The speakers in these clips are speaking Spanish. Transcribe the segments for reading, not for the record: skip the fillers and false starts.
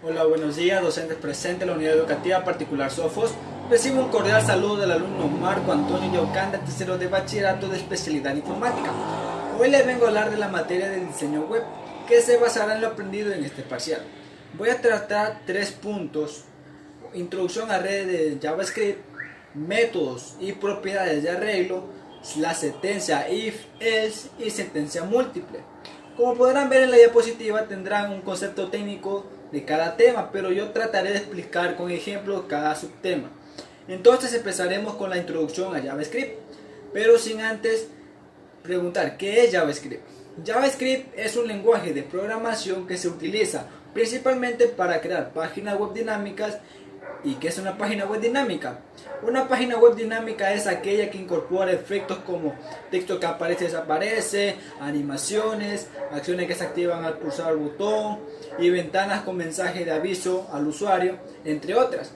Hola, buenos días, docentes presentes en la unidad educativa particular Sofos. Recibo un cordial saludo del alumno Marco Antonio Yocanda, tercero de bachillerato de especialidad en informática. Hoy les vengo a hablar de la materia de diseño web, que se basará en lo aprendido en este parcial. Voy a tratar 3 puntos: introducción a redes de JavaScript, métodos y propiedades de arreglo, la sentencia if, else y sentencia múltiple. Como podrán ver en la diapositiva, tendrán un concepto técnico de cada tema, pero yo trataré de explicar con ejemplos cada subtema. Entonces empezaremos con la introducción a JavaScript, pero sin antes preguntar ¿qué es JavaScript? JavaScript es un lenguaje de programación que se utiliza principalmente para crear páginas web dinámicas. ¿Y qué es una página web dinámica? Una página web dinámica es aquella que incorpora efectos como texto que aparece y desaparece, animaciones, acciones que se activan al pulsar el botón y ventanas con mensaje de aviso al usuario, entre otras.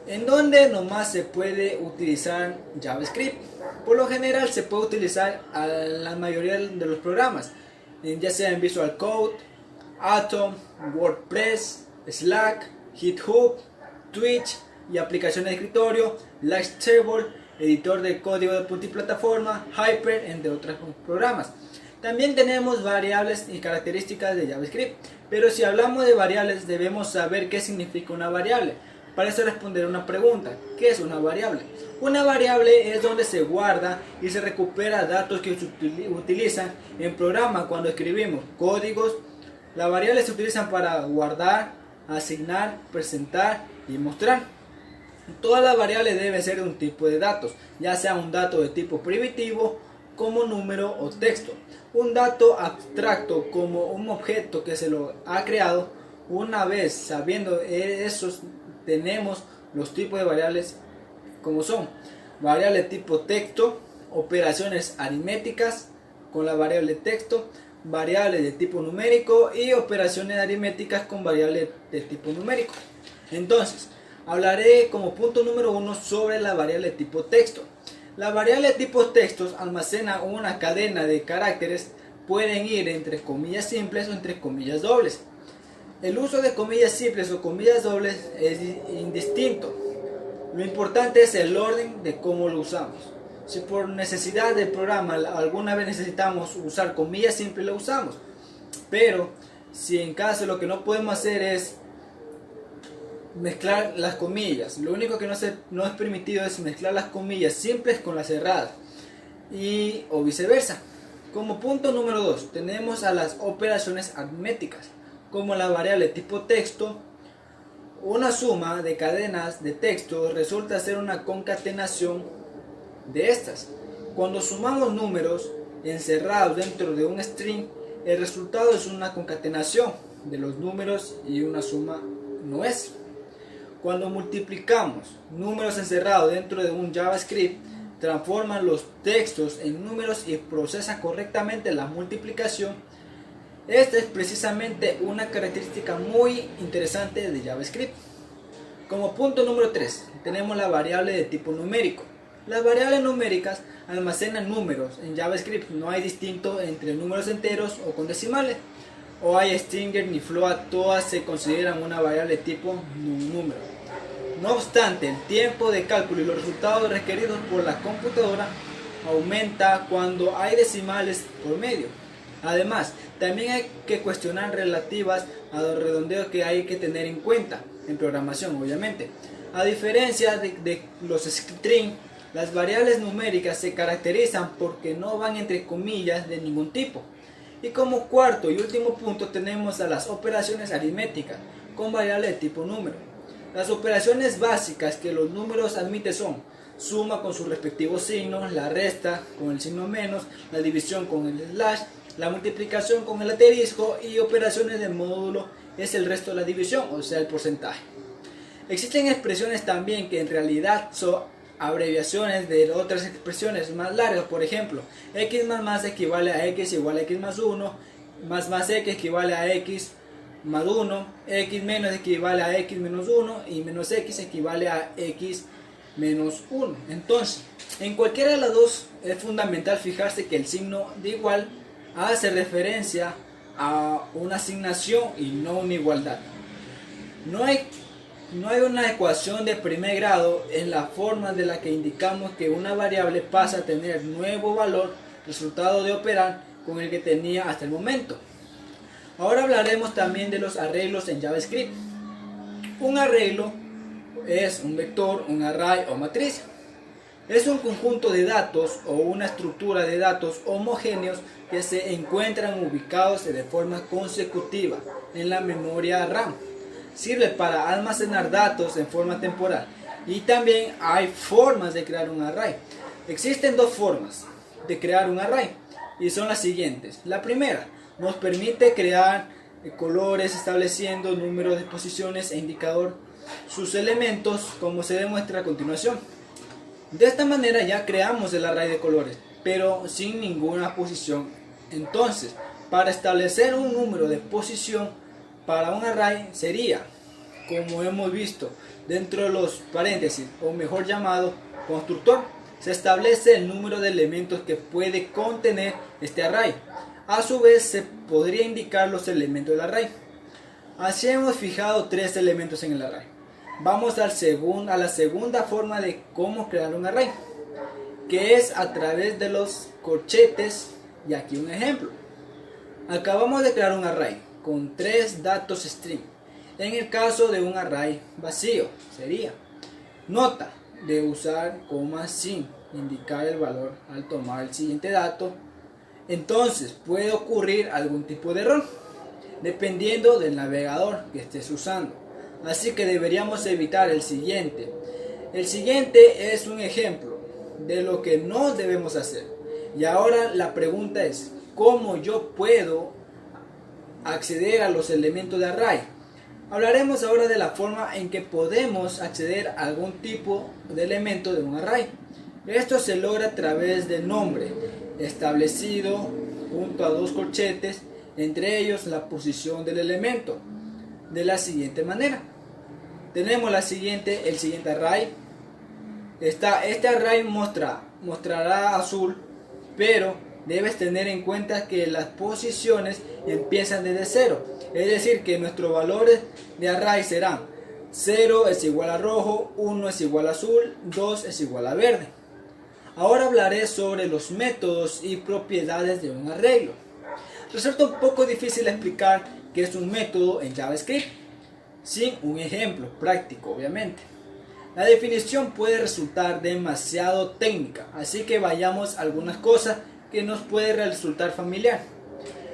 ¿En dónde nomás se puede utilizar JavaScript? Por lo general se puede utilizar a la mayoría de los programas, ya sea en Visual Code, Atom, WordPress, Slack, GitHub, Twitch y aplicaciones de escritorio, Lightstable, editor de código de multiplataforma, Hyper, entre otros programas. También tenemos variables y características de JavaScript, pero si hablamos de variables debemos saber qué significa una variable. Para eso responder una pregunta: ¿qué es una variable? Una variable es donde se guarda y se recupera datos que se utilizan en programa cuando escribimos códigos. Las variables se utilizan para guardar, asignar, presentar y mostrar. Todas las variables deben ser de un tipo de datos, ya sea un dato de tipo primitivo como número o texto, un dato abstracto como un objeto que se lo ha creado. Una vez sabiendo eso, tenemos los tipos de variables como son: variable tipo texto, operaciones aritméticas con la variable texto, variables de tipo numérico y operaciones aritméticas con variables de tipo numérico. Entonces, hablaré como punto número 1 sobre la variable tipo texto. La variable tipo texto almacena una cadena de caracteres, pueden ir entre comillas simples o entre comillas dobles. El uso de comillas simples o comillas dobles es indistinto. Lo importante es el orden de cómo lo usamos. Si por necesidad del programa alguna vez necesitamos usar comillas simples, lo usamos. Pero si en caso lo que no podemos hacer es mezclar las comillas, lo único que no es permitido es mezclar las comillas simples con las cerradas o viceversa. Como punto número 2 tenemos a las operaciones aritméticas, como la variable tipo texto. Una suma de cadenas de texto resulta ser una concatenación de estas. Cuando sumamos números encerrados dentro de un string, el resultado es una concatenación de los números y una suma no es. Cuando multiplicamos números encerrados dentro de un JavaScript, transforman los textos en números y procesa correctamente la multiplicación. Esta es precisamente una característica muy interesante de JavaScript. Como punto número 3 tenemos la variable de tipo numérico. Las variables numéricas almacenan números. En JavaScript no hay distinto entre números enteros o con decimales. O hay stringer ni float, todas se consideran una variable tipo número. No obstante, el tiempo de cálculo y los resultados requeridos por la computadora aumenta cuando hay decimales por medio. Además, también hay que cuestionar relativas a los redondeos que hay que tener en cuenta en programación, obviamente. A diferencia de los strings, las variables numéricas se caracterizan porque no van entre comillas de ningún tipo. Y como cuarto y último punto tenemos a las operaciones aritméticas con variables de tipo número. Las operaciones básicas que los números admiten son suma con sus respectivos signos, la resta con el signo menos, la división con el slash, la multiplicación con el asterisco y operaciones de módulo es el resto de la división, o sea el porcentaje. Existen expresiones también que en realidad son abreviaciones de otras expresiones más largas. Por ejemplo, x más más equivale a x igual a x más 1, más x equivale a x más 1, x menos equivale a x menos 1 y menos x equivale a x menos 1. Entonces, en cualquiera de las dos es fundamental fijarse que el signo de igual hace referencia a una asignación y no una igualdad. No hay, no hay una ecuación de primer grado en la forma de la que indicamos que una variable pasa a tener nuevo valor resultado de operar con el que tenía hasta el momento. Ahora hablaremos también de los arreglos en JavaScript. Un arreglo es un vector, un array o matriz. Es un conjunto de datos o una estructura de datos homogéneos que se encuentran ubicados de forma consecutiva en la memoria RAM. Sirve para almacenar datos en forma temporal. Y también hay formas de crear un array. Existen dos formas de crear un array y son las siguientes. La primera nos permite crear colores estableciendo número de posiciones e indicador sus elementos, como se demuestra a continuación. De esta manera ya creamos el array de colores, pero sin ninguna posición. Entonces, para establecer un número de posición para un array sería, como hemos visto, dentro de los paréntesis, o mejor llamado constructor, se establece el número de elementos que puede contener este array. A su vez se podría indicar los elementos del array. Así hemos fijado tres elementos en el array. Vamos a la segunda forma de cómo crear un array, que es a través de los corchetes. Y aquí un ejemplo. Acabamos de crear un array con tres datos string. En el caso de un array vacío sería nota de usar comas sin indicar el valor al tomar el siguiente dato. Entonces puede ocurrir algún tipo de error dependiendo del navegador que estés usando, así que deberíamos evitar el siguiente. El siguiente es un ejemplo de lo que no debemos hacer. Y ahora la pregunta es, ¿cómo yo puedo acceder a los elementos de array? Hablaremos ahora de la forma en que podemos acceder a algún tipo de elemento de un array. Esto se logra a través del nombre establecido junto a dos corchetes, entre ellos la posición del elemento, de la siguiente manera. Tenemos el siguiente array. Este array mostrará azul, pero debes tener en cuenta que las posiciones empiezan desde 0. Es decir, que nuestros valores de array serán 0 es igual a rojo, 1 es igual a azul, 2 es igual a verde. Ahora hablaré sobre los métodos y propiedades de un arreglo. Resulta un poco difícil explicar qué es un método en JavaScript, sin un ejemplo práctico obviamente. La definición puede resultar demasiado técnica, así que vayamos a algunas cosas que nos puede resultar familiar.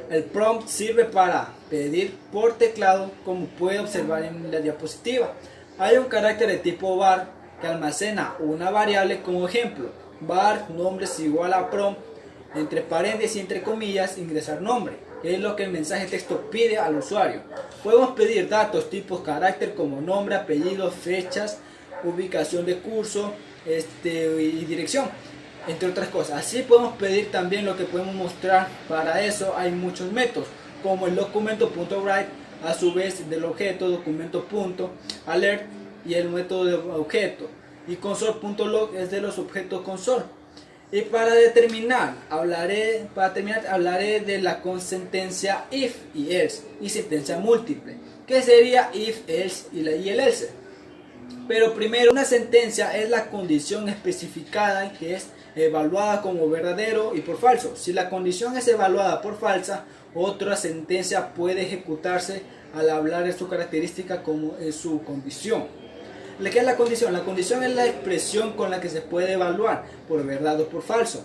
El prompt sirve para pedir por teclado, como puede observar en la diapositiva. Hay un carácter de tipo var que almacena una variable como ejemplo. Var nombre es igual a prompt, entre paréntesis y entre comillas, ingresar nombre, que es lo que el mensaje de texto pide al usuario. Podemos pedir datos tipos carácter como nombre, apellido, fechas, ubicación de curso y dirección, entre otras cosas. Así podemos pedir también lo que podemos mostrar. Para eso hay muchos métodos, como el documento.write, a su vez del objeto documento.alert y el método de objeto, y console.log es de los objetos console. Y para terminar hablaré de la con sentencia if y else y sentencia múltiple, que sería if, else y el else. Pero primero, una sentencia es la condición especificada que es evaluada como verdadero y por falso. Si la condición es evaluada por falsa, otra sentencia puede ejecutarse al hablar de su característica como su condición. ¿Qué es la condición? La condición es la expresión con la que se puede evaluar por verdad o por falso.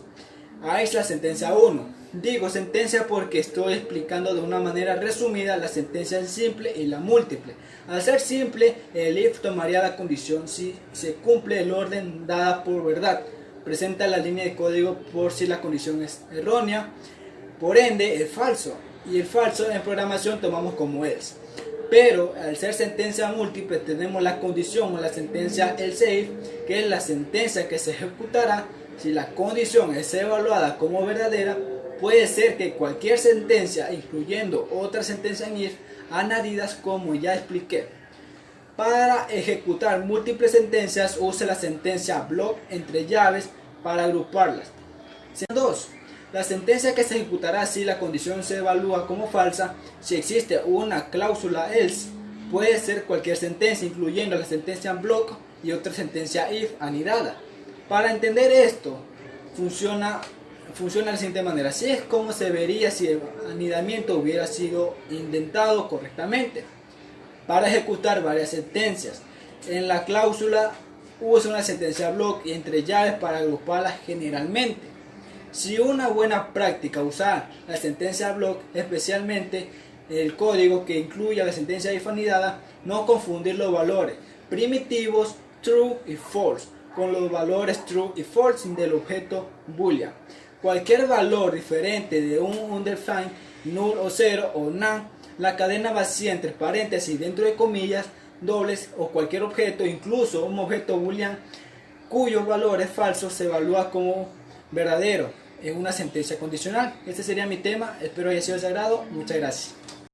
Ahí es la sentencia 1. Digo sentencia porque estoy explicando de una manera resumida la sentencia simple y la múltiple. Al ser simple, el if tomaría la condición si se cumple el orden dada por verdad. Presenta la línea de código por si la condición es errónea. Por ende, es falso. Y el falso en programación tomamos como else. Pero al ser sentencia múltiple tenemos la condición o la sentencia else if, que es la sentencia que se ejecutará si la condición es evaluada como verdadera. Puede ser que cualquier sentencia, incluyendo otra sentencia en if, añadidas como ya expliqué. Para ejecutar múltiples sentencias use la sentencia block entre llaves para agruparlas. 2. La sentencia que se ejecutará si la condición se evalúa como falsa, si existe una cláusula else, puede ser cualquier sentencia, incluyendo la sentencia block y otra sentencia if anidada. Para entender esto, funciona de la siguiente manera. Así es como se vería si el anidamiento hubiera sido indentado correctamente. Para ejecutar varias sentencias, en la cláusula usa una sentencia block y entre llaves para agruparlas generalmente. Si una buena práctica usar la sentencia block, especialmente el código que incluya la sentencia if anidada, no confundir los valores primitivos true y false con los valores true y false del objeto boolean. Cualquier valor diferente de un undefined, null o 0 o none, la cadena vacía entre paréntesis dentro de comillas dobles o cualquier objeto, incluso un objeto boolean cuyos valores falsos se evalúa como verdadero en una sentencia condicional. Este sería mi tema, espero haya sido de su agrado. Muchas gracias.